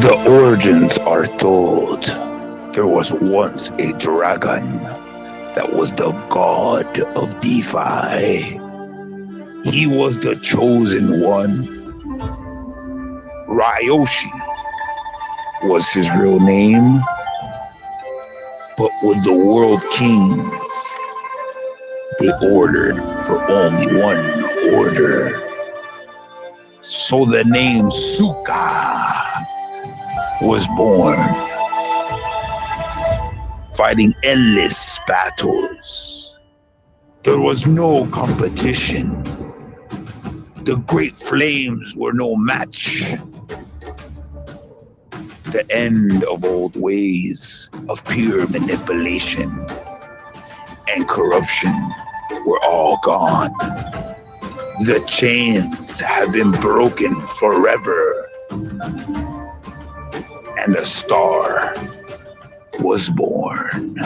The origins are told. There was once a dragon that was the god of DeFi. He was the chosen one. Ryoshi was his real name. But with the world kings, they ordered for only one order. So the name Tsuka was born, fighting endless battles. There was no competition. The great flames were no match. The end of old ways of pure manipulation and corruption were all gone. The chains have been broken forever. And a star was born.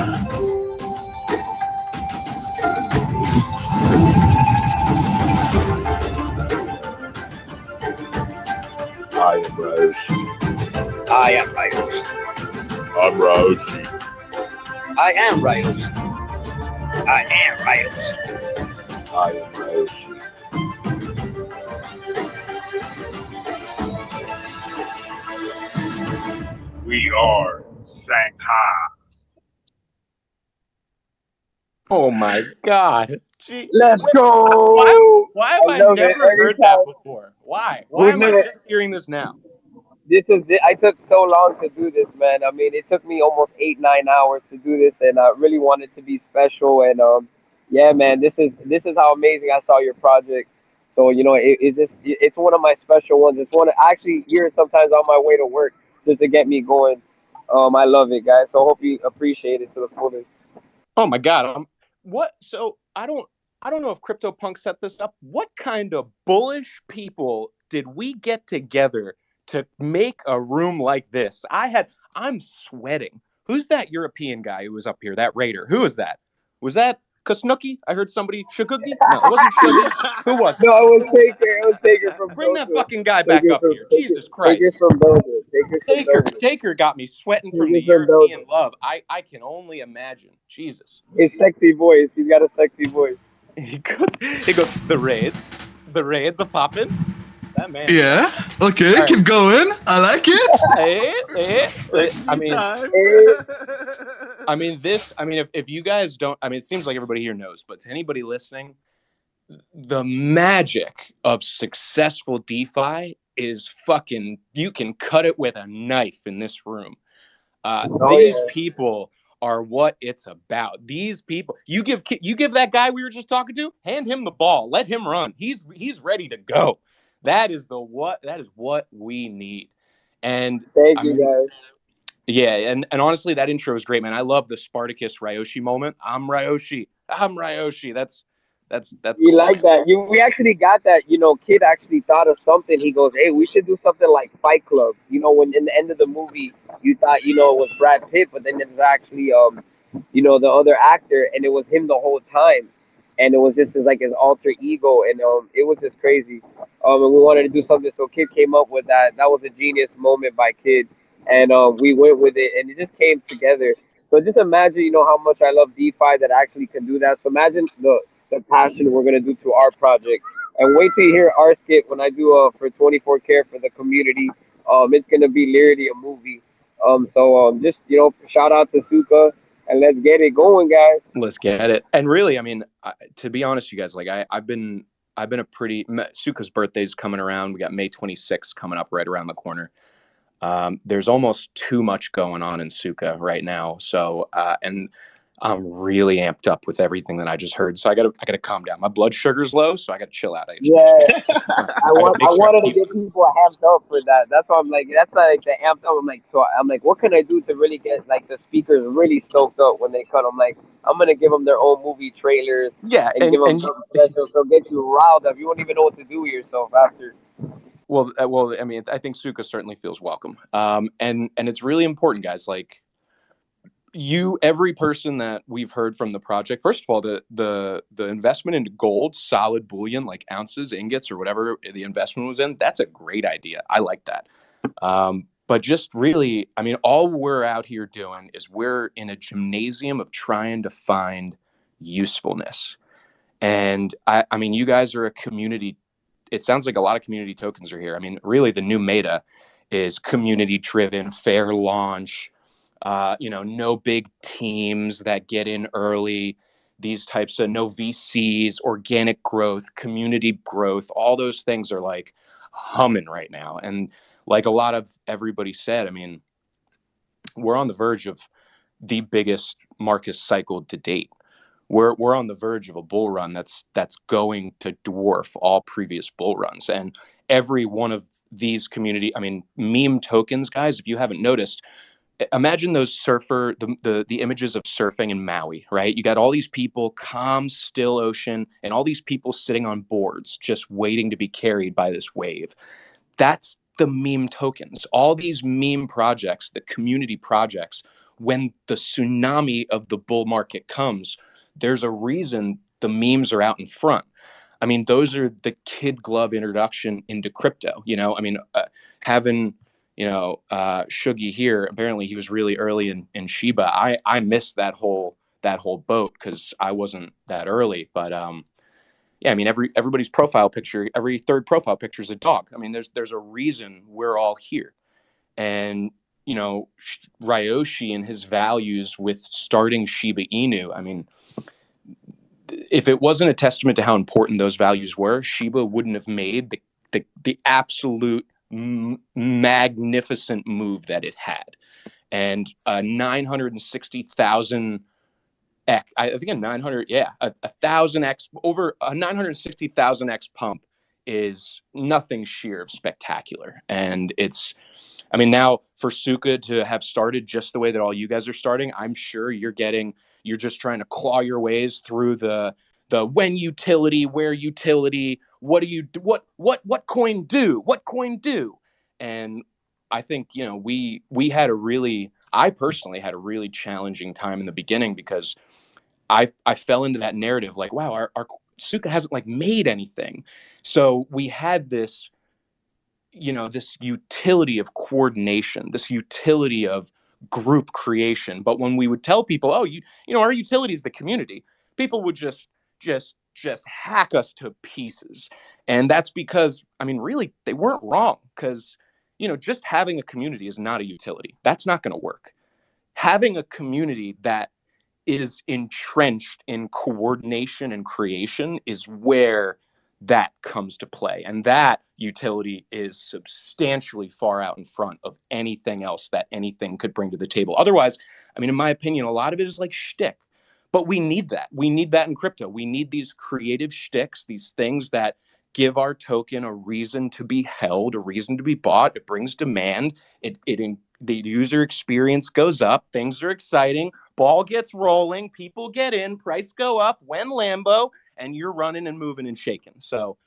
I am Ryoshi. I am Ryoshi. I'm Ryoshi. I am Ryoshi. I am Ryoshi. I am Ryoshi. We are Sangha. Oh my God. Gee, Let's go. Why have I never heard that before? Why? Why am I just hearing this now? This is it. I took so long to do this, man. I mean, it took me almost 8-9 hours to do this, and I really wanted to be special. And yeah, man, this is how amazing I saw your project. So it's one of my special ones. It's one I actually hear it sometimes on my way to work just to get me going. I love it, guys. So I hope you appreciate it to the fullest. Oh my God. What? So I don't know if CryptoPunk set this up. What kind of bullish people did we get together to make a room like this? I'm sweating. Who's that European guy who was up here? That Raider. Who is that? Was that Kasnuki? I heard somebody. Shuggi? No, it wasn't Shuggi. Who was it? No, it was Taker. It was Taker from Bring Belgium. that fucking guy back up here. Jesus Christ. Taker from Belgium. Taker got me sweating from the European love. I can only imagine. Jesus. His sexy voice. He's got a sexy voice. He goes, the raids are popping. That man. Yeah. Okay, right. Keep going. I like it. If you guys don't, it seems like everybody here knows, but to anybody listening, the magic of successful DeFi is fucking, you can cut it with a knife in this room. These people are what it's about. These people, you give that guy we were just talking to, hand him the ball, let him run. He's ready to go. That is what we need. And thank you guys. Yeah, and honestly, that intro is great, man. I love the Spartacus Ryoshi moment. I'm Ryoshi. That's you cool, like man. that. We actually got that. Kid actually thought of something. He goes, "Hey, we should do something like Fight Club." When in the end of the movie you thought it was Brad Pitt, but then there's actually the other actor, and it was him the whole time. And it was just his alter ego, and it was just crazy. And we wanted to do something, so Kid came up with that. That was a genius moment by Kid, and we went with it, and it just came together. So just imagine, how much I love DeFi that actually can do that. So imagine the passion we're gonna do to our project, and wait till you hear our skit when I do for 24 Care for the community. It's gonna be literally a movie. Just shout out to Tsuka. And let's get it going, guys. Let's get it. And really, to be honest, you guys, I've been a pretty. Tsuka's birthday's coming around. We got May 26th coming up right around the corner. There's almost too much going on in Tsuka right now. So, and I'm really amped up with everything that I just heard. So I gotta calm down. My blood sugar's low, so I gotta chill out. I wanted to get people amped up for that. That's why I'm like, that's like the amped up. I'm like, what can I do to really get the speakers really stoked up when they cut? I'm like, I'm gonna give them their own movie trailers. Yeah, and give them something special. So get you riled up. You won't even know what to do with yourself after. Well, I think Tsuka certainly feels welcome. And it's really important, guys. Every person that we've heard from the project, first of all, the investment into gold, solid bullion, ounces, ingots, or whatever the investment was in, that's a great idea. I like that. But just really, I mean, all we're out here doing is we're in a gymnasium of trying to find usefulness. And I mean, you guys are a community. It sounds like a lot of community tokens are here. I mean, really, the new meta is community driven, fair launch, no big teams that get in early, these types of no VCs, organic growth, community growth. All those things are like humming right now. And like a lot of everybody said, I mean, we're on the verge of the biggest market cycle to date. We're on the verge of a bull run that's going to dwarf all previous bull runs. And every one of these community, I mean, meme tokens, guys, if you haven't noticed, imagine those the images of surfing in Maui, right? You got all these people, calm, still ocean, and all these people sitting on boards just waiting to be carried by this wave. That's the meme tokens. All these meme projects, the community projects, when the tsunami of the bull market comes, there's a reason the memes are out in front. I mean, those are the kid glove introduction into crypto. I mean, having Shuggi here, apparently he was really early in Shiba. I missed that whole boat because I wasn't that early. But yeah, I mean, everybody's profile picture, every third profile picture is a dog. I mean, there's a reason we're all here. And Ryoshi and his values with starting Shiba Inu, I mean, if it wasn't a testament to how important those values were, Shiba wouldn't have made the absolute magnificent move that it had. And 960,000 X, I think a 900, yeah, a 1,000x, over a 960,000x pump is nothing sheer of spectacular. And I mean, now for Tsuka to have started just the way that all you guys are starting, I'm sure you're just trying to claw your ways through the when utility, where utility, what do you do, what coin do. And I think, I personally had a really challenging time in the beginning because I fell into that narrative like, wow, our Tsuka hasn't like made anything. So we had this, this utility of coordination, this utility of group creation. But when we would tell people, oh, our utility is the community, people would just hack us to pieces. And that's because, I mean, really, they weren't wrong, because, just having a community is not a utility. That's not going to work. Having a community that is entrenched in coordination and creation is where that comes to play. And that utility is substantially far out in front of anything else that anything could bring to the table. Otherwise, I mean, in my opinion, a lot of it is like shtick. But we need that. We need that in crypto. We need these creative shticks, these things that give our token a reason to be held, a reason to be bought. It brings demand. The user experience goes up. Things are exciting. Ball gets rolling. People get in. Price go up. When Lambo, and you're running and moving and shaking. So,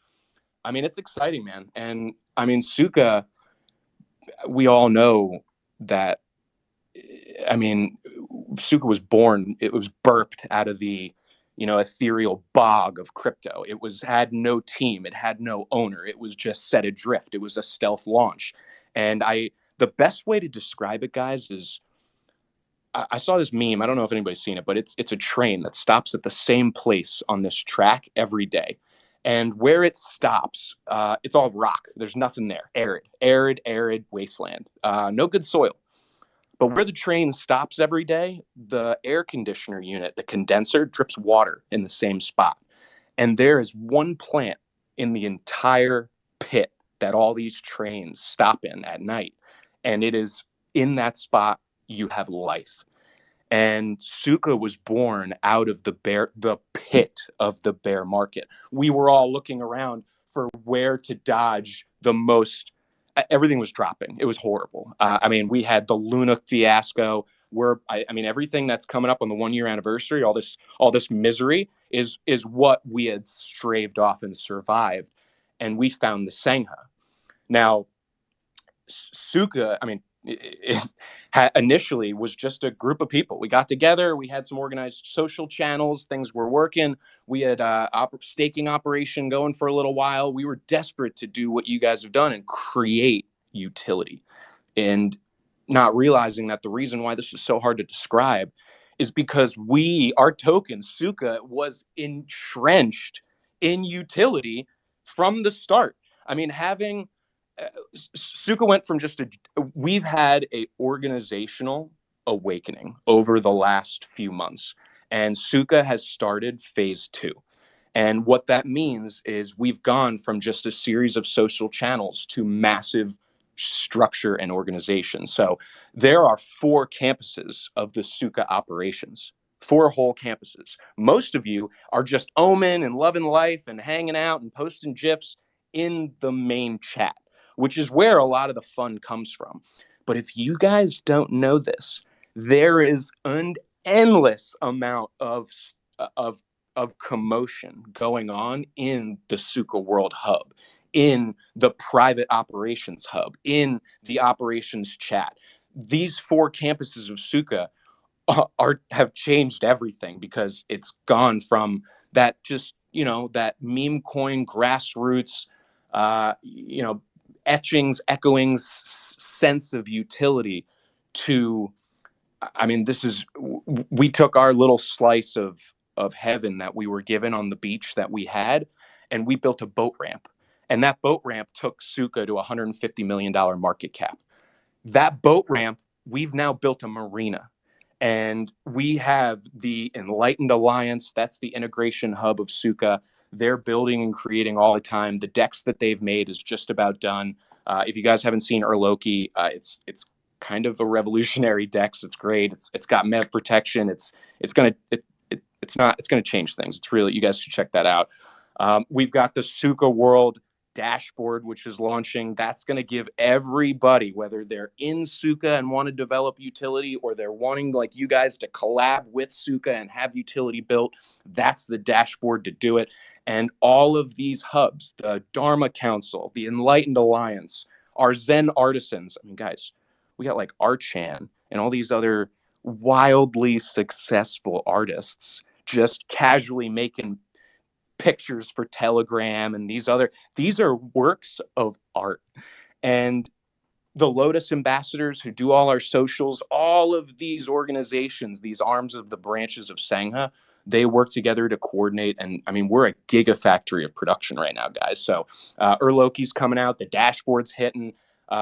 I mean, it's exciting, man. And I mean, Tsuka, we all know that. I mean, Tsuka was born. It was burped out of the ethereal bog of crypto. It had no team. It had no owner. It was just set adrift. It was a stealth launch. And the best way to describe it, guys, is I saw this meme. I don't know if anybody's seen it, but it's a train that stops at the same place on this track every day. And where it stops, it's all rock. There's nothing there. Arid wasteland. No good soil. But where the train stops every day, the air conditioner unit, the condenser, drips water in the same spot. And there is one plant in the entire pit that all these trains stop in at night. And it is in that spot you have life. And Tsuka was born out of the pit of the bear market. We were all looking around for where to dodge the most. Everything was dropping. It was horrible. I mean, we had the Luna fiasco where, I mean, everything that's coming up on the 1-year anniversary, all this misery is what we had straved off and survived. And we found the Sangha. Now, Tsuka, I mean, initially was just a group of people. We got together. We had some organized social channels. Things were working. We had staking operation going for a little while. We were desperate to do what you guys have done and create utility. and not realizing that the reason why this is so hard to describe is because our token, Tsuka, was entrenched in utility from the start. I mean, having Tsuka went from we've had a organizational awakening over the last few months, and Tsuka has started phase 2. And what that means is we've gone from just a series of social channels to massive structure and organization. So there are 4 campuses of the Tsuka operations, 4 whole campuses. Most of you are just oming and loving life and hanging out and posting GIFs in the main chat, which is where a lot of the fun comes from. But if you guys don't know this, there is an endless amount of commotion going on in the Tsuka World Hub, in the private operations hub, in the operations chat. These 4 campuses of Tsuka have changed everything, because it's gone from that that meme coin grassroots, etchings, echoings sense of utility to, I mean, we took our little slice of heaven that we were given on the beach that we had, and we built a boat ramp. And that boat ramp took Tsuka to $150 million market cap. That boat ramp, we've now built a marina. And we have the Enlightened Alliance, that's the integration hub of Tsuka. They're building and creating all the time. The decks that they've made is just about done. If you guys haven't seen Urloki, it's kind of a revolutionary dex. It's great. It's got MEV protection. It's gonna change things. It's really, you guys should check that out. We've got the Tsuka World dashboard, which is launching. That's going to give everybody, whether they're in Tsuka and want to develop utility, or they're wanting, like you guys, to collab with Tsuka and have utility built, that's the dashboard to do it. And all of these hubs, the Dharma Council, the Enlightened Alliance, our Zen Artisans. I mean, guys, we got like Archan and all these other wildly successful artists just casually making pictures for Telegram, and these are works of art. And the Lotus ambassadors who do all our socials, all of these organizations, these arms of the branches of Sangha, they work together to coordinate. And I mean, we're a gigafactory of production right now, guys. So Urloki's coming out, the dashboard's hitting.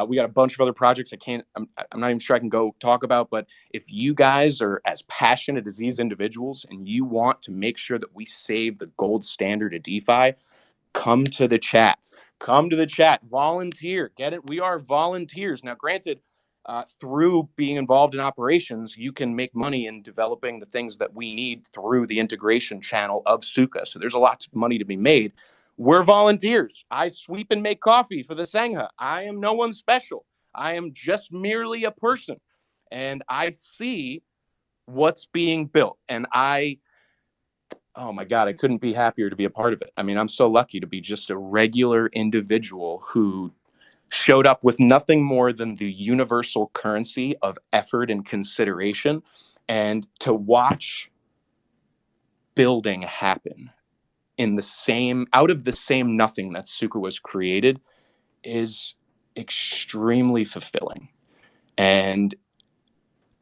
We got a bunch of other projects I'm not even sure I can go talk about, but if you guys are as passionate as these individuals and you want to make sure that we save the gold standard of DeFi, come to the chat. Come to the chat. Volunteer. Get it? We are volunteers. Now, granted, through being involved in operations, you can make money in developing the things that we need through the integration channel of Tsuka. So there's a lot of money to be made. We're volunteers. I sweep and make coffee for the Sangha. I am no one special. I am just merely a person. And I see what's being built. And oh my God, I couldn't be happier to be a part of it. I mean, I'm so lucky to be just a regular individual who showed up with nothing more than the universal currency of effort and consideration, and to watch building happen out of the same nothing that Tsuka was created is extremely fulfilling. And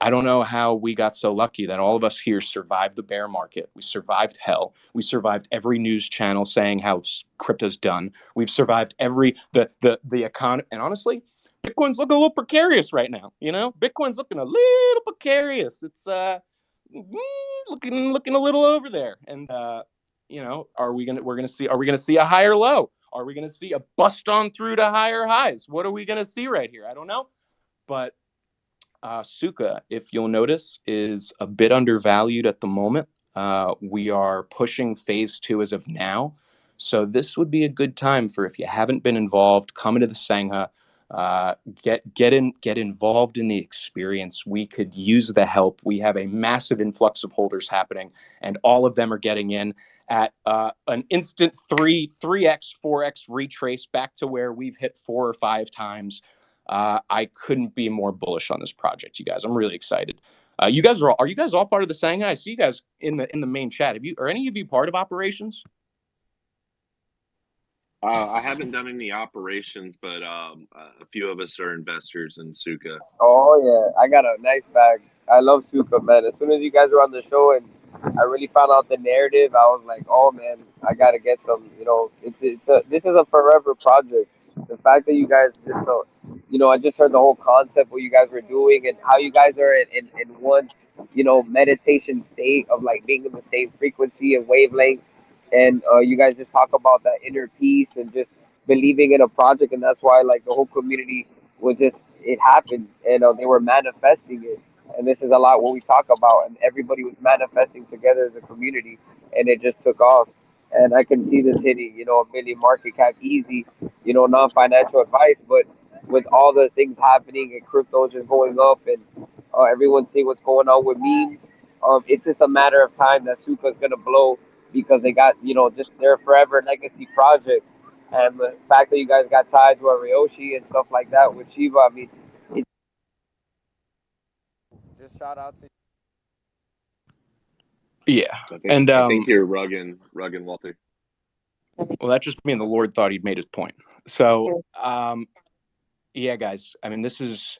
I don't know how we got so lucky that all of us here survived the bear market. We survived hell. We survived every news channel saying how crypto's done. We've survived the economy. And honestly, Bitcoin's looking a little precarious right now. You know, Bitcoin's looking a little precarious. It's looking a little over there. And are we gonna see a higher low? Are we gonna see a bust on through to higher highs? What are we gonna see right here? I don't know. But Tsuka, if you'll notice, is a bit undervalued at the moment. We are pushing phase 2 as of now. So this would be a good time for, if you haven't been involved, come into the Sangha, get involved in the experience. We could use the help. We have a massive influx of holders happening, and all of them are getting in at an instant 3x, 4x retrace back to where we've hit 4 or 5 times. I couldn't be more bullish on this project, you guys. I'm really excited. Are you guys all part of the Sangha? I see you guys in the main chat. Are any of you part of operations? I haven't done any operations, but a few of us are investors in Tsuka. Oh yeah, I got a nice bag. I love Suka, man. As soon as you guys were on the show and I really found out the narrative, I was like, oh man, I gotta get some. You know, this is a forever project. The fact that you guys just you know, I just heard the whole concept what you guys were doing and how you guys are in one, you know, meditation state of like being in the same frequency and wavelength, and you guys just talk about that inner peace and just believing in a project, and that's why like the whole community was just it happened, and they were manifesting it. And this is a lot what we talk about, and everybody was manifesting together as a community, and it just took off. And I can see this hitting, you know, a million market cap easy, you know, non-financial advice, but with all the things happening and cryptos just going up, and everyone seeing what's going on with memes, it's just a matter of time that Suka's gonna blow because they got, you know, just their forever legacy project. And the fact that you guys got tied to a Ryoshi and stuff like that with Shiba, I mean, it just shout out to Yeah, I think you're rugging Walter. Well, that just means the Lord thought he'd made his point. So, yeah, guys. I mean, this is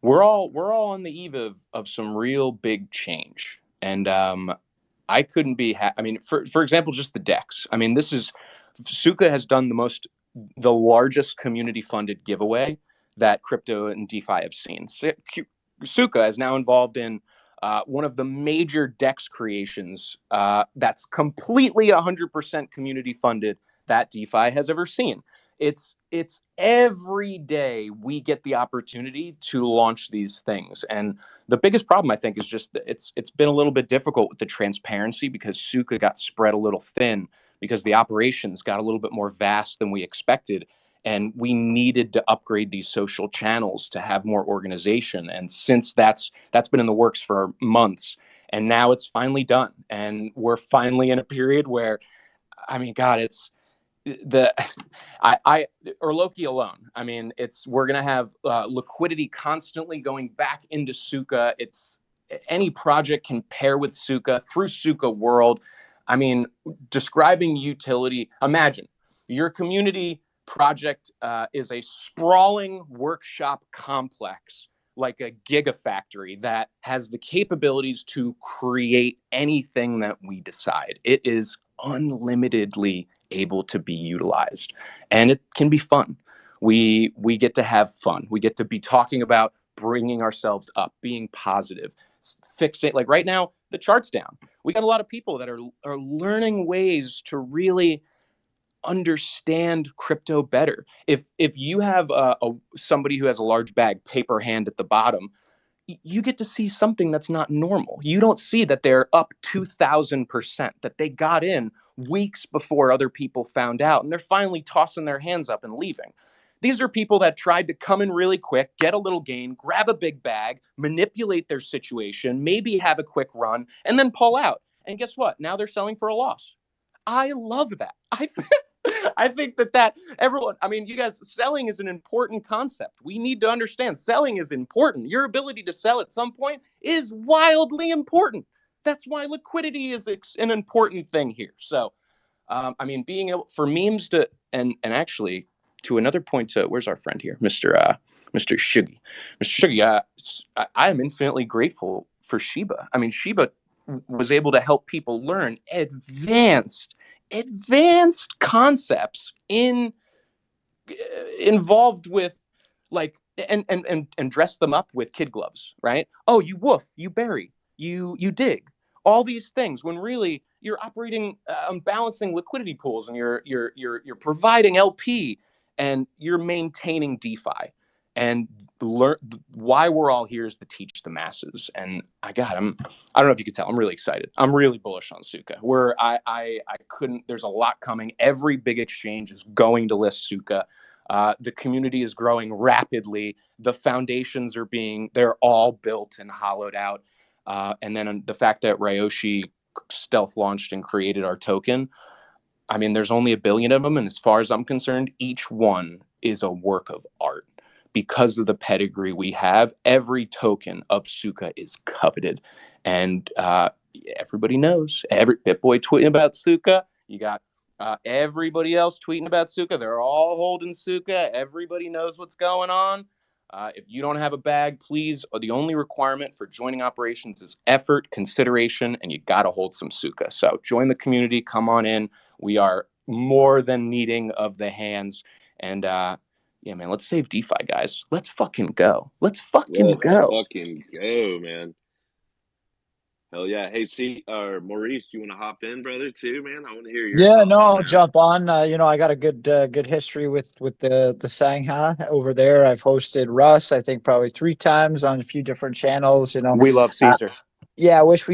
we're all on the eve of some real big change, and I couldn't be. I mean, for example, just the decks. I mean, this is Tsuka has done the largest community funded giveaway that crypto and DeFi have seen. Tsuka is now involved in one of the major DEX creations that's completely 100% community funded that DeFi has ever seen. It's every day we get the opportunity to launch these things, and the biggest problem I think is just that it's been a little bit difficult with the transparency because Tsuka got spread a little thin because the operations got a little bit more vast than we expected. And we needed to upgrade these social channels to have more organization. And since that's been in the works for months, and now it's finally done. And we're finally in a period where, I mean, God, it's or Loki alone. I mean, we're gonna have liquidity constantly going back into Tsuka. It's any project can pair with Tsuka through Tsuka World. I mean, describing utility. Imagine your community project is a sprawling workshop complex like a gigafactory that has the capabilities to create anything that we decide. It is unlimitedly able to be utilized, and it can be fun. We get to have fun. We get to be talking about bringing ourselves up, being positive, fixing, like right now the chart's down. We got a lot of people that are learning ways to really understand crypto better. If you have somebody who has a large bag, paper hand at the bottom, you get to see something that's not normal. You don't see that they're up 2,000%, that they got in weeks before other people found out, and they're finally tossing their hands up and leaving. These are people that tried to come in really quick, get a little gain, grab a big bag, manipulate their situation, maybe have a quick run, and then pull out. And guess what? Now they're selling for a loss. I love that. I think that everyone, I mean, you guys, selling is an important concept. We need to understand selling is important. Your ability to sell at some point is wildly important. That's why liquidity is an important thing here. So, I mean, being able for memes to, and actually to another point, where's our friend here? Mr. Shuggi. Mr. Shuggi, I am infinitely grateful for Shiba. I mean, Shiba was able to help people learn advanced concepts involved with like and dress them up with kid gloves, right? Oh, you woof, you bury, you dig, all these things when really you're operating balancing liquidity pools, and you're providing LP, and you're maintaining DeFi. And learn why we're all here is to teach the masses. And I don't know if you could tell, I'm really excited. I'm really bullish on Tsuka. I couldn't, there's a lot coming. Every big exchange is going to list Tsuka. The community is growing rapidly. The foundations they're all built and hollowed out. And then the fact that Ryoshi stealth launched and created our token, I mean, there's only 1 billion of them. And as far as I'm concerned, each one is a work of art. Because of the pedigree we have, every token of Tsuka is coveted. And everybody knows. Every BitBoy tweeting about Tsuka. You got Everybody else tweeting about Tsuka. They're all holding Tsuka. Everybody knows what's going on. If you don't have a bag, please, the only requirement for joining operations is effort, consideration, and you got to hold some Tsuka. So join the community. Come on in. We are more than needing of the hands. And yeah, man, let's save DeFi, guys. Let's fucking go. Let's fucking go. Fucking go, man. Hell yeah. Hey, Maurice, you want to hop in, brother, too, man? I want to hear your thoughts, I'll man. jump on. I got a good history with the Sangha over there. I've hosted Russ, I think probably 3 times on a few different channels. We love Caesar. I wish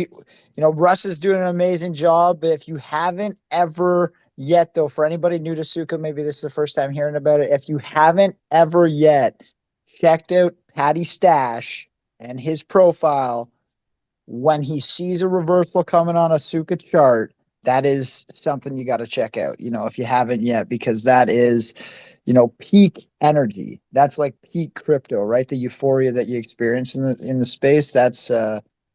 Russ is doing an amazing job. If you haven't ever yet, though, for anybody new to Tsuka, maybe this is the first time hearing about it. If you haven't ever yet checked out Paddy Stash and his profile, when he sees a reversal coming on a Tsuka chart, that is something you got to check out, if you haven't yet, because that is, peak energy. That's like peak crypto, right? The euphoria that you experience in the space. That's,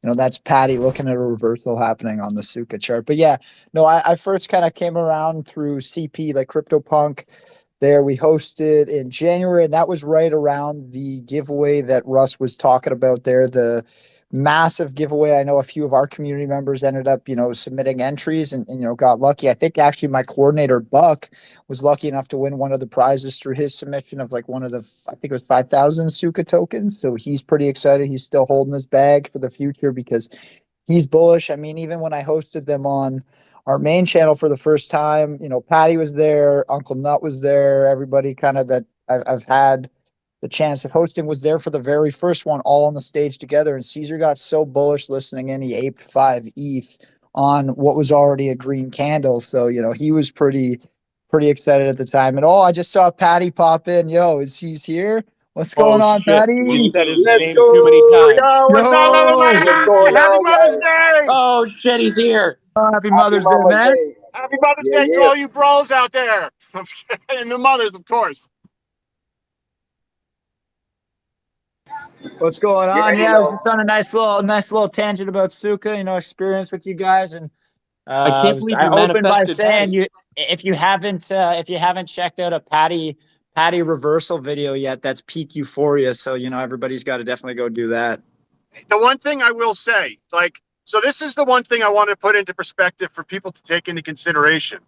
that's Paddy looking at a reversal happening on the Tsuka chart. But yeah, no, I first kind of came around through CP, like CryptoPunk. There we hosted in January, and that was right around the giveaway that Russ was talking about there, the massive giveaway. I know a few of our community members ended up, submitting entries and got lucky. I think actually my coordinator Buck was lucky enough to win one of the prizes through his submission of like one of the, I think it was 5,000 Tsuka tokens. So he's pretty excited. He's still holding his bag for the future because he's bullish. I mean, even when I hosted them on our main channel for the first time, Paddy was there, Uncle Nut was there, everybody kind of that I've had the chance of hosting was there for the very first one, all on the stage together. And Caesar got so bullish listening in, he aped 5 ETH on what was already a green candle. So, he was pretty excited at the time. And I just saw Paddy pop in. He's here. What's going on, Shit. Paddy? You said his Let's name go. too many times. Yo, what's up, everybody? Shit, What's he's going here. on, guys? Oh shit, he's here. Happy Mother's Day, Mama's man. Day. Happy Mother's Yeah, Day to yeah. all you bros out there. And the mothers, of course. What's going on? Yeah, I was just on a nice little tangent about Tsuka, experience with you guys. And I can't believe you opened by manifested saying Paddy. if you haven't checked out a Paddy reversal video yet, that's peak euphoria. So everybody's got to definitely go do that. The one thing I will say, so this is the one thing I want to put into perspective for people to take into consideration.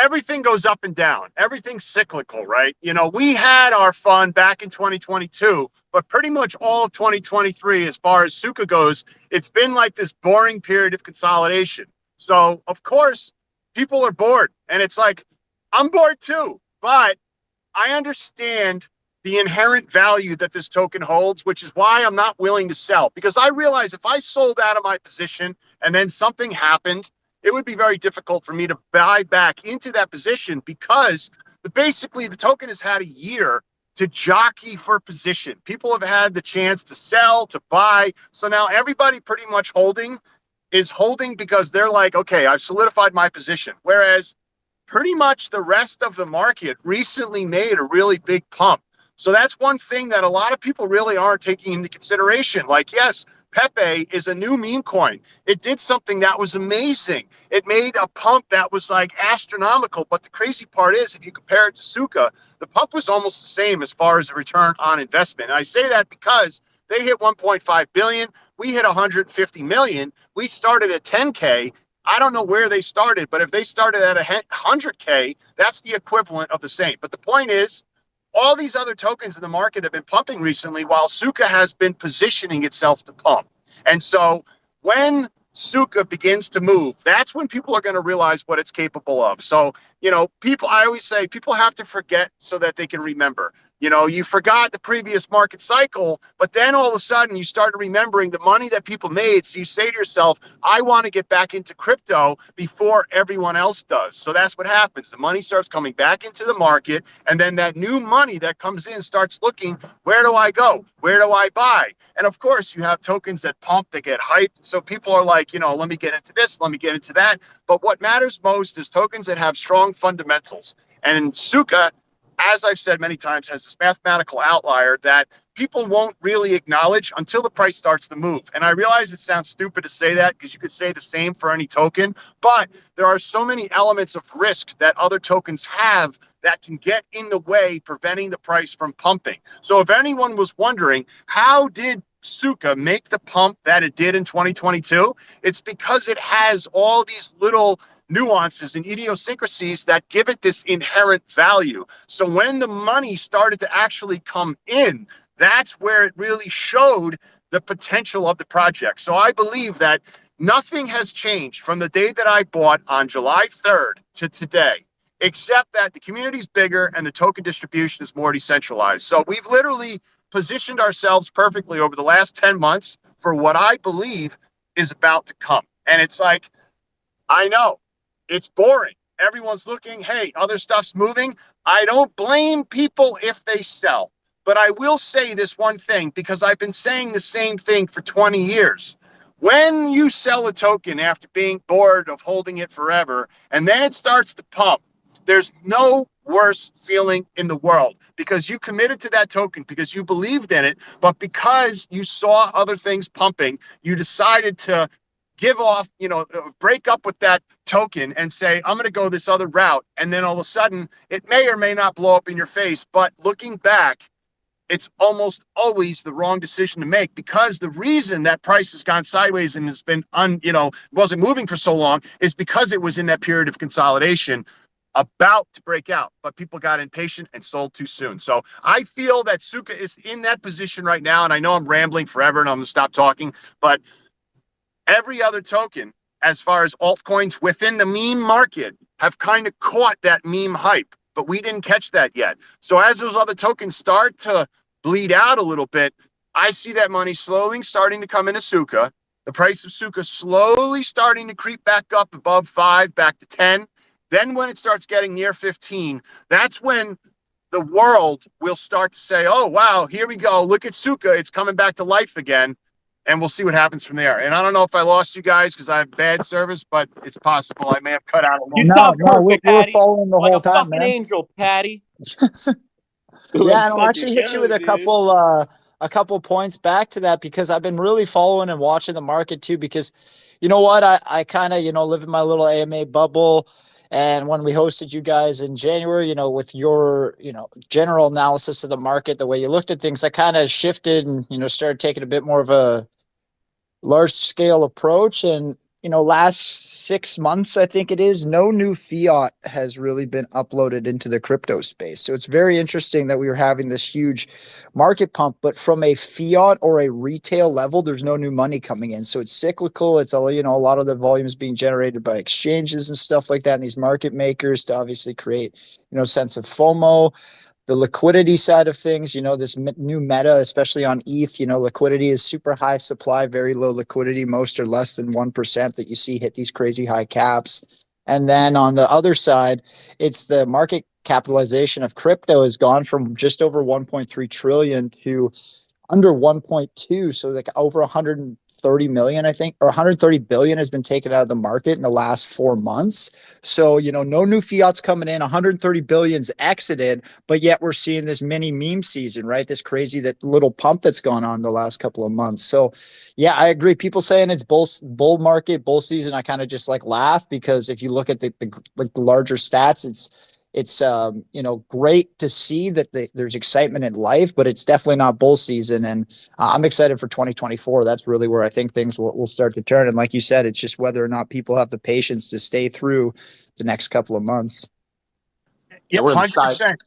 Everything goes up and down. Everything's cyclical, right? We had our fun back in 2022, but pretty much all of 2023, as far as Tsuka goes, it's been like this boring period of consolidation. So, of course, people are bored. And it's like, I'm bored too. But I understand the inherent value that this token holds, which is why I'm not willing to sell. Because I realize if I sold out of my position and then something happened, it would be very difficult for me to buy back into that position because basically the token has had a year to jockey for position. People have had the chance to sell, to buy. So now everybody pretty much is holding because they're like, okay, I've solidified my position. Whereas pretty much the rest of the market recently made a really big pump. So that's one thing that a lot of people really aren't taking into consideration. Like, yes, Pepe is a new meme coin. It did something that was amazing. It made a pump that was like astronomical. But the crazy part is, if you compare it to Tsuka, the pump was almost the same as far as the return on investment. And I say that because they hit 1.5 billion. We hit 150 million. We started at 10K. I don't know where they started, but if they started at 100K, that's the equivalent of the same. But the point is, all these other tokens in the market have been pumping recently while Tsuka has been positioning itself to pump. And so when Tsuka begins to move, that's when people are going to realize what it's capable of. So, I always say people have to forget so that they can remember. You forgot the previous market cycle, but then all of a sudden you start remembering the money that people made. So you say to yourself, I want to get back into crypto before everyone else does. So that's what happens. The money starts coming back into the market. And then that new money that comes in starts looking, where do I go? Where do I buy? And of course, you have tokens that pump, that get hyped. So people are like, let me get into this, let me get into that. But what matters most is tokens that have strong fundamentals. And Tsuka as I've said many times, has this mathematical outlier that people won't really acknowledge until the price starts to move. And I realize it sounds stupid to say that because you could say the same for any token, but there are so many elements of risk that other tokens have that can get in the way, preventing the price from pumping. So if anyone was wondering, how did Tsuka make the pump that it did in 2022? It's because it has all these little nuances and idiosyncrasies that give it this inherent value. So when the money started to actually come in, that's where it really showed the potential of the project. So I believe that nothing has changed from the day that I bought on July 3rd to today, except that the community is bigger and the token distribution is more decentralized. So we've literally positioned ourselves perfectly over the last 10 months for what I believe is about to come. And it's like, I know it's boring. Everyone's looking, hey, other stuff's moving. I don't blame people if they sell. But I will say this one thing, because I've been saying the same thing for 20 years. When you sell a token after being bored of holding it forever, and then it starts to pump, there's no worse feeling in the world, because you committed to that token, because you believed in it, but because you saw other things pumping, you decided to give off, break up with that token and say, I'm going to go this other route. And then all of a sudden, it may or may not blow up in your face. But looking back, it's almost always the wrong decision to make, because the reason that price has gone sideways and has been wasn't moving for so long is because it was in that period of consolidation about to break out, but people got impatient and sold too soon. So I feel that Tsuka is in that position right now. And I know I'm rambling forever and I'm going to stop talking, but every other token, as far as altcoins within the meme market, have kind of caught that meme hype, but we didn't catch that yet. So as those other tokens start to bleed out a little bit, I see that money slowly starting to come into Tsuka. The price of Tsuka slowly starting to creep back up above 5, back to 10. Then when it starts getting near 15, that's when the world will start to say, oh, wow, here we go. Look at Tsuka. It's coming back to life again. And we'll see what happens from there. And I don't know if I lost you guys because I have bad service, but it's possible I may have cut out a little. You sound perfect, we're Patty. following the Like whole a time, fucking man. angel, Patty. Yeah, and I'll actually hit you with a couple points back to that, because I've been really following and watching the market too, because you know what, I kind of live in my little AMA bubble. And when we hosted you guys in January, with your general analysis of the market, the way you looked at things, I kind of shifted and started taking a bit more of a large scale approach. And last 6 months, I think it is, no new fiat has really been uploaded into the crypto space. So it's very interesting that we were having this huge market pump, but from a fiat or a retail level, there's no new money coming in. So it's cyclical. It's a lot of the volume is being generated by exchanges and stuff like that, and these market makers to obviously create sense of FOMO. The liquidity side of things, this new meta, especially on ETH, liquidity is super high supply, very low liquidity. Most are less than 1% that you see hit these crazy high caps. And then on the other side, it's the market capitalization of crypto has gone from just over 1.3 trillion to under 1.2. So like over 130 million, I think, or 130 billion has been taken out of the market in the last 4 months. So, no new fiat's coming in, 130 billion's exited, but yet we're seeing this mini meme season, right? This crazy, that little pump that's gone on the last couple of months. So yeah, I agree. People saying it's bull market, bull season. I kind of just laugh, because if you look at the larger stats, it's great to see that there's excitement in life, but it's definitely not bull season. And I'm excited for 2024. That's really where I think things will start to turn. And like you said, it's just whether or not people have the patience to stay through the next couple of months. Yeah, 100%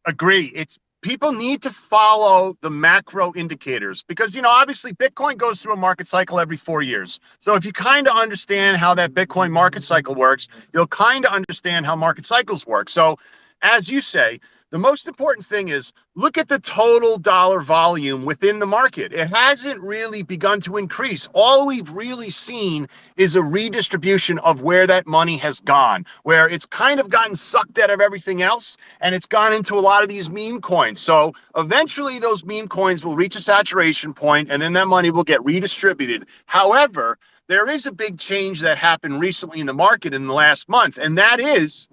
agree. It's people need to follow the macro indicators, because, obviously Bitcoin goes through a market cycle every 4 years. So if you kind of understand how that Bitcoin market cycle works, you'll kind of understand how market cycles work. So as you say, the most important thing is look at the total dollar volume within the market. It hasn't really begun to increase. All we've really seen is a redistribution of where that money has gone, where it's kind of gotten sucked out of everything else, and it's gone into a lot of these meme coins. So eventually those meme coins will reach a saturation point, and then that money will get redistributed. However, there is a big change that happened recently in the market in the last month, and that is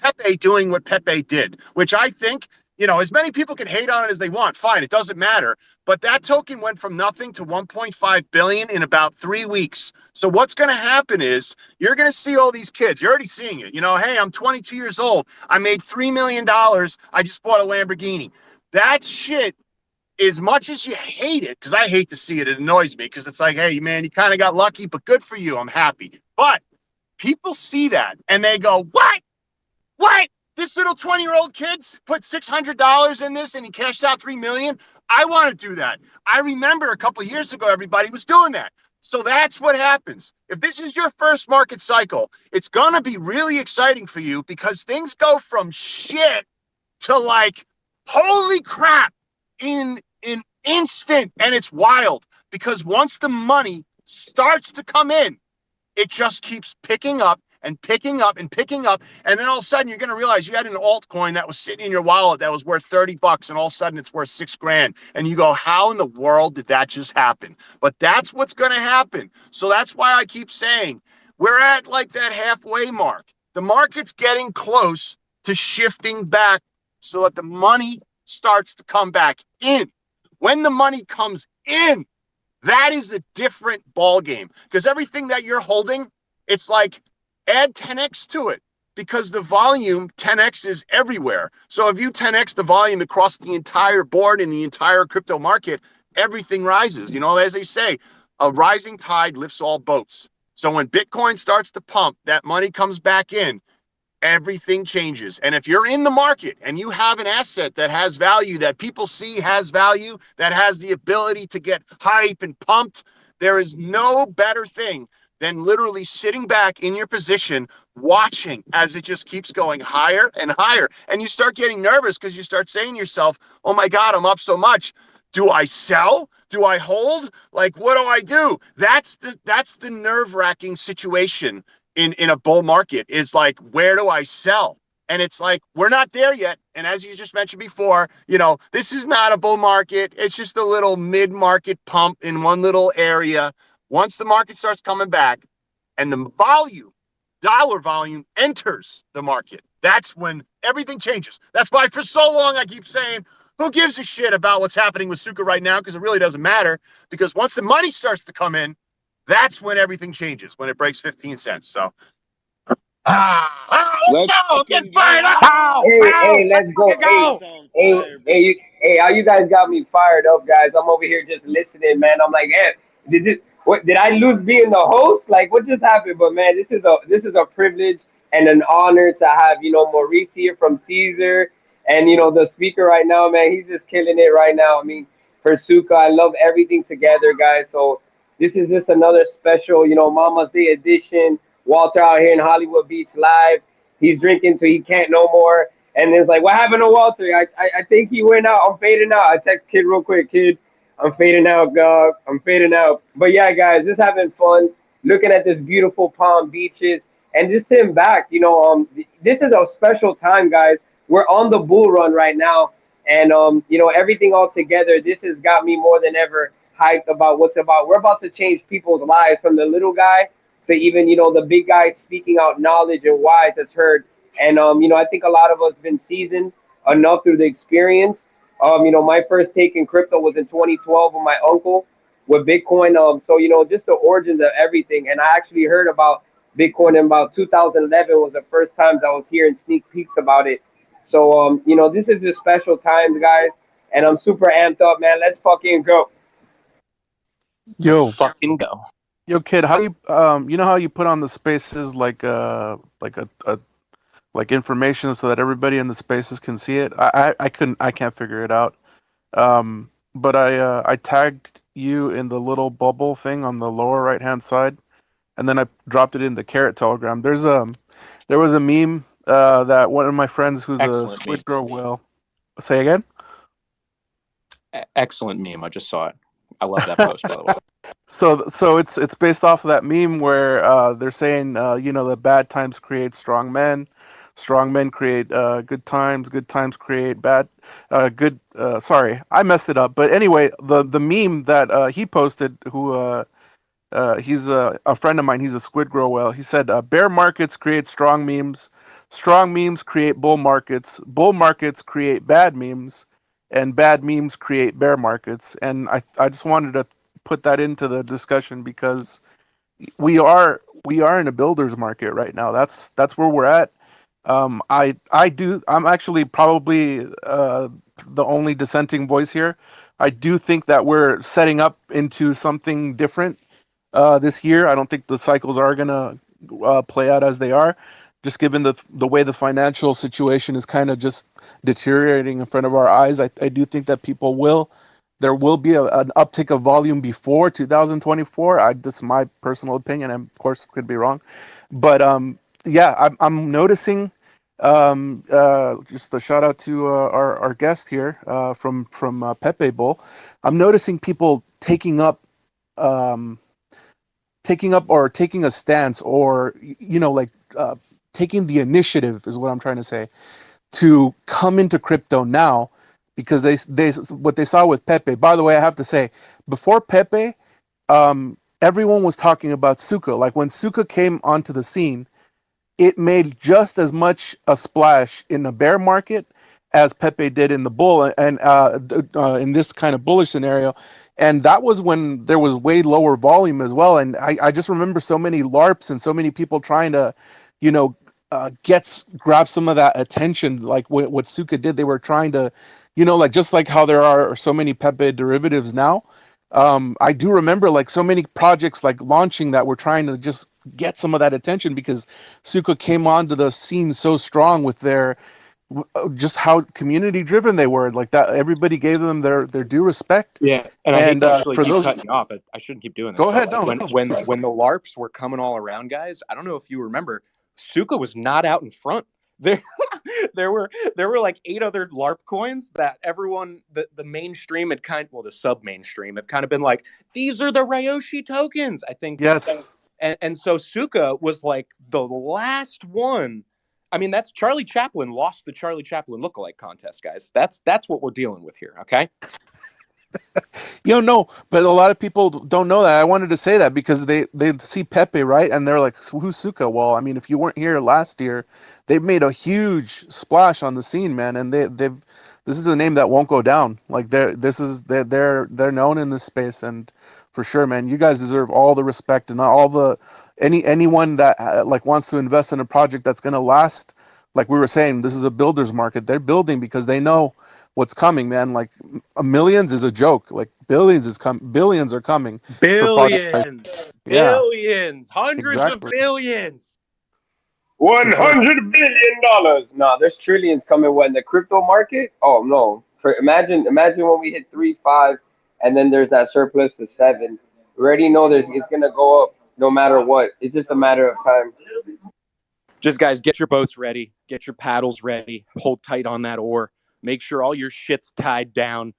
Pepe doing what Pepe did, which I think, you know, as many people can hate on it as they want. Fine, it doesn't matter. But that token went from nothing to 1.5 billion in about 3 weeks. So what's going to happen is you're going to see all these kids. You're already seeing it. You know, hey, I'm 22 years old. I made $3 million. I just bought a Lamborghini. That shit, as much as you hate it, because I hate to see it, it annoys me because it's like, hey, man, you kind of got lucky, but good for you. I'm happy. But people see that and they go, what? What? This little 20-year-old kid put $600 in this and he cashed out $3 million. I want to do that. I remember a couple of years ago, everybody was doing that. So that's what happens. If this is your first market cycle, it's going to be really exciting for you because things go from shit to like, holy crap, in an instant. And it's wild because once the money starts to come in, it just keeps picking up and picking up and picking up. And then all of a sudden you're going to realize you had an altcoin that was sitting in your wallet that was worth $30 and all of a sudden it's worth $6,000. And you go, how in the world did that just happen? But that's what's going to happen. So that's why I keep saying we're at like that halfway mark. The market's getting close to shifting back so that the money starts to come back in. When the money comes in, that is a different ball game because everything that you're holding, it's like add 10x to it because the volume 10x is everywhere. So if you 10x the volume across the entire board in the entire crypto market, everything rises. You know, as they say, a rising tide lifts all boats. So when Bitcoin starts to pump, that money comes back in. Everything changes. And if you're in the market and you have an asset that has value, that people see has value, that has the ability to get hype and pumped, there is no better thing than literally sitting back in your position, watching as it just keeps going higher and higher. And you start getting nervous because you start saying to yourself, oh my God, I'm up so much. Do I sell? Do I hold? Like, what do I do? That's the nerve-wracking situation in a bull market is like, where do I sell? And it's like, we're not there yet. And as you just mentioned before, you know, this is not a bull market. It's just a little mid-market pump in one little area. Once the market starts coming back and the volume, dollar volume enters the market, that's when everything changes. That's why for so long I keep saying, who gives a shit about what's happening with Tsuka right now? Because it really doesn't matter. Because once the money starts to come in, that's when everything changes, when it breaks 15 cents. So, let's go. Get fired up. Hey, let's go. Hey, how you guys got me fired up, guys? I'm over here just listening, man. I'm like, hey, did I lose being the host? Like, what just happened? But man, this is a privilege and an honor to have, you know, Maurice here from Caesar, and you know the speaker right now, man. He's just killing it right now. I mean, for Tsuka, I love everything together, guys. So this is just another special, you know, Mama's Day edition. Walter out here in Hollywood Beach live. He's drinking so he can't no more. And it's like, what happened to Walter? I think he went out. I'm fading out. I text Kid real quick. Kid, I'm fading out, dog. I'm fading out. But yeah, guys, just having fun, looking at this beautiful Palm Beaches, and just sitting back. You know, this is a special time, guys. We're on the bull run right now, and you know, everything all together. This has got me more than ever hyped about what's about. We're about to change people's lives from the little guy to even, you know, the big guy speaking out knowledge and wise that's heard. And you know, I think a lot of us been seasoned enough through the experience. You know, my first take in crypto was in 2012 with my uncle with Bitcoin. So you know, just the origins of everything. And I actually heard about Bitcoin in about 2011 was the first time I was hearing sneak peeks about it. So you know, this is just special times, guys, and I'm super amped up, man. Let's fucking go. Yo, fucking go. Yo, kid, how do you you know how you put on the spaces like a like information so that everybody in the spaces can see it? I can't figure it out. But I tagged you in the little bubble thing on the lower right hand side, and then I dropped it in the Carrot Telegram. There was a meme that one of my friends who's Excellent a squid meme. grow whale. Say again? Excellent meme. I just saw it. I love that post, by the way. So it's based off of that meme where they're saying you know, the bad times create strong men create good times create bad good sorry, I messed it up, but anyway, the meme that he posted, who he's a friend of mine, he's a squid grow whale. He said bear markets create strong memes, strong memes create bull markets create bad memes, and bad memes create bear markets. And I just wanted to put that into the discussion because we are in a builder's market right now. That's where we're at. I'm actually probably the only dissenting voice here. I do think that we're setting up into something different this year. I don't think the cycles are gonna play out as they are, just given the way the financial situation is kind of just deteriorating in front of our eyes. I do think that there will be an uptick of volume before 2024. This is my personal opinion, and of course could be wrong, but yeah, I'm noticing. Just a shout out to our guest here from Pepe Bull. I'm noticing people um, taking a stance, or like taking the initiative is what I'm trying to say, to come into crypto now, because they what they saw with Pepe. By the way, I have to say, before Pepe, everyone was talking about Tsuka. Like when Tsuka came onto the scene, it made just as much a splash in a bear market as Pepe did in the bull, and in this kind of bullish scenario. And that was when there was way lower volume as well. And I just remember so many LARPs and so many people trying to, you know, grab some of that attention, like what Tsuka did. They were trying to, like just like how there are so many Pepe derivatives now. I do remember like so many projects like launching that were trying to just get some of that attention because Tsuka came onto the scene so strong with their just how community driven they were. Like that, everybody gave them their due respect. Yeah, and I hate And to actually for keep those, cutting you off. I shouldn't keep doing this. go But ahead. like No, when the LARPs were coming all around, guys, I don't know if you remember, Suka was not out in front. There, there were like 8 other LARP coins that everyone, the mainstream had the sub mainstream had kind of been like, these are the Ryoshi tokens. I think. Yes. And so Suka was like the last one. I mean, that's Charlie Chaplin lost the Charlie Chaplin lookalike contest, guys. That's what we're dealing with here. Okay. No, but a lot of people don't know that. I wanted to say that because they see Pepe, right, and they're like, "Who's Suka?" Well, I mean, if you weren't here last year, they've made a huge splash on the scene, man, and they've this is a name that won't go down. Like they're known in this space, and for sure, man, you guys deserve all the respect and all the anyone that like wants to invest in a project that's gonna last. Like we were saying, this is a builder's market. They're building because they know what's coming, man. Like millions is a joke. Like billions are coming for projects like this. Yeah, Billions, hundreds of exactly. billions. For sure. $100 billion. No, there's trillions coming when the crypto market. Oh no! Imagine when we hit 3.5, and then there's that surplus to 7. We already know it's gonna go up no matter what. It's just a matter of time. Just guys, get your boats ready, get your paddles ready, hold tight on that oar, make sure all your shit's tied down.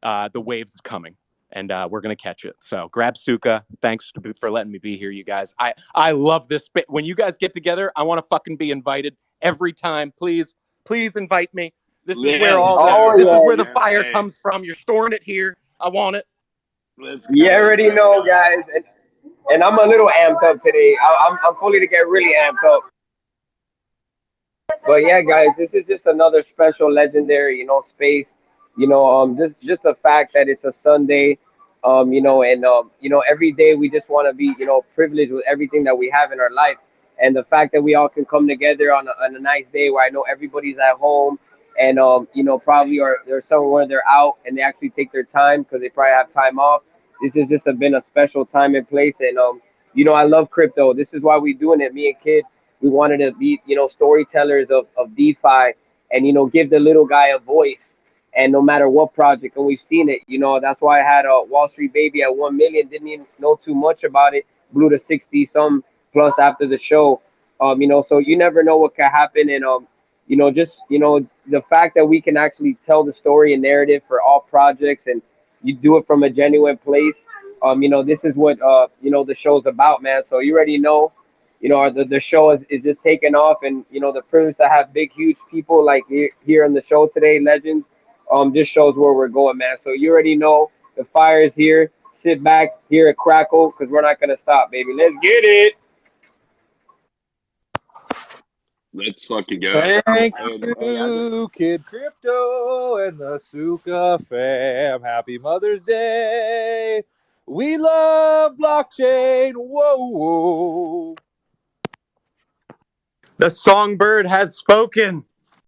The waves is coming, and we're gonna catch it. So grab Tsuka. Thanks for letting me be here, you guys. I love this. When you guys get together, I want to fucking be invited every time. Please invite me. This is where this is where the fire comes from. You're storing it here. I want it. You already know, guys, and I'm a little amped up today. I'm fully to get really amped up. But yeah, guys, this is just another special legendary, space. Just the fact that it's a Sunday, and every day we just want to be, privileged with everything that we have in our life, and the fact that we all can come together on a nice day where I know everybody's at home, and probably are they're somewhere they're out and they actually take their time because they probably have time off. This has just been a special time and place, and I love crypto. This is why we doing it. Me and Kid, we wanted to be, storytellers of DeFi, and, give the little guy a voice. And no matter what project, and we've seen it, that's why I had a Wall Street Baby at 1 million. Didn't even know too much about it. Blew to 60 some plus after the show. So you never know what can happen. And the fact that we can actually tell the story and narrative for all projects, and you do it from a genuine place. This is what the show's about, man. So you already know. The show is just taking off, and the privilege to have big, huge people like here on the show today, legends. Just shows where we're going, man. So you already know the fire is here. Sit back, hear it crackle, because we're not gonna stop, baby. Let's get it. Let's fucking go. Thank And you, Kid Crypto and the Tsuka fam. Happy Mother's Day. We love blockchain. Whoa, whoa. The songbird has spoken.